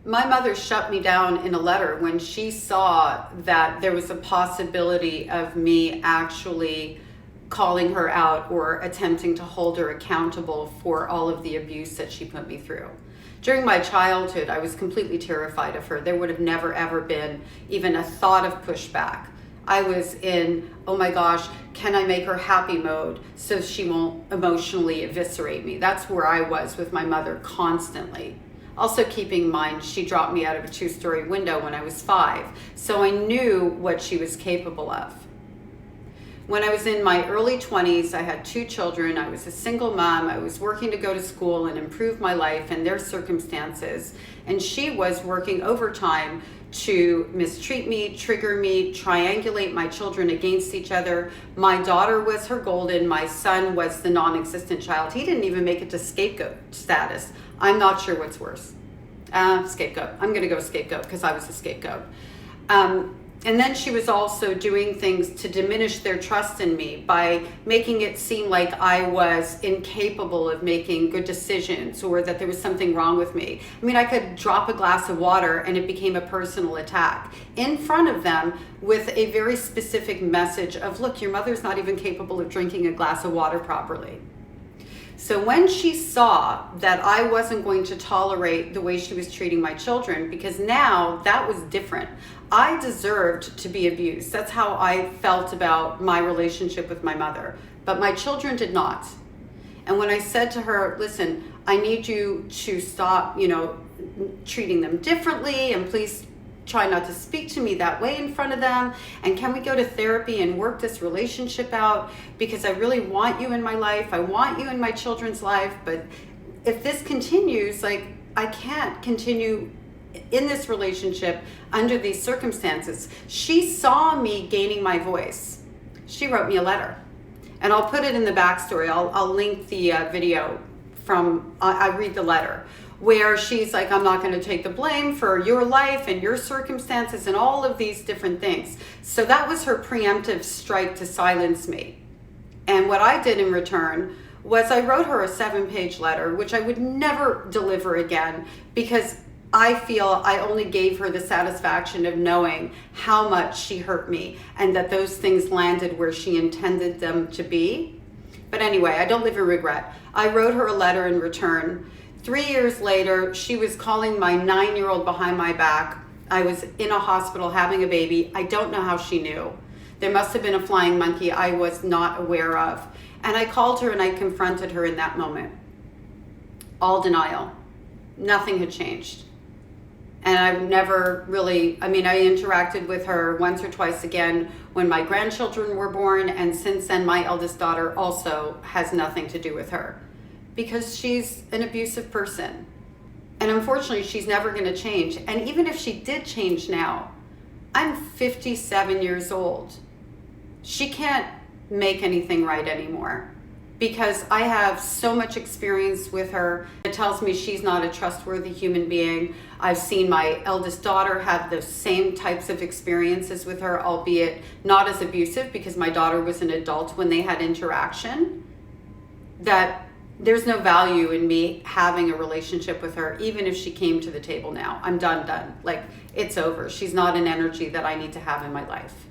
My mother shut me down in a letter when she saw that there was a possibility of me actually calling her out or attempting to hold her accountable for all of the abuse that she put me through. During my childhood, I was completely terrified of her. There would have never ever been even a thought of pushback. I was in, oh my gosh, can I make her happy mode so she won't emotionally eviscerate me? That's where I was with my mother constantly. Also keeping in mind, she dropped me out of a 2-story window when I was 5, so I knew what she was capable of. When I was in my early 20s, I had 2 children, I was a single mom, I was working to go to school and improve my life and their circumstances, and she was working overtime to mistreat me, trigger me, triangulate my children against each other. My daughter was her golden, my son was the non-existent child. He didn't even make it to scapegoat status. I'm not sure what's worse. Scapegoat. I'm gonna go scapegoat because I was a scapegoat. And then she was also doing things to diminish their trust in me by making it seem like I was incapable of making good decisions or that there was something wrong with me. I mean, I could drop a glass of water and it became a personal attack in front of them with a very specific message of, look, your mother's not even capable of drinking a glass of water properly. So when she saw that I wasn't going to tolerate the way she was treating my children, because now that was different. I deserved to be abused. That's how I felt about my relationship with my mother, but my children did not. And when I said to her, listen, I need you to stop, treating them differently, and please try not to speak to me that way in front of them, and can we go to therapy and work this relationship out, because I really want you in my life, I want you in my children's life, but if this continues, I can't continue in this relationship under these circumstances. She saw me gaining my voice. She wrote me a letter, and I'll put it in the backstory. I'll link the video from, I read the letter, where she's like, I'm not going to take the blame for your life and your circumstances and all of these different things. So that was her preemptive strike to silence me. And what I did in return was I wrote her a 7-page letter, which I would never deliver again, because I feel I only gave her the satisfaction of knowing how much she hurt me and that those things landed where she intended them to be. But anyway, I don't live in regret. I wrote her a letter in return. 3 years later, she was calling my 9-year-old behind my back. I was in a hospital having a baby. I don't know how she knew. There must have been a flying monkey I was not aware of. And I called her and I confronted her in that moment. All denial. Nothing had changed. And I've never really, I interacted with her once or twice again when my grandchildren were born, and since then my eldest daughter also has nothing to do with her, because she's an abusive person. And unfortunately, she's never going to change. And even if she did change now, I'm 57 years old. She can't make anything right anymore, because I have so much experience with her. It tells me she's not a trustworthy human being. I've seen my eldest daughter have the same types of experiences with her, albeit not as abusive, because my daughter was an adult when they had interaction. That there's no value in me having a relationship with her, even if she came to the table now. I'm done. Like, it's over. She's not an energy that I need to have in my life.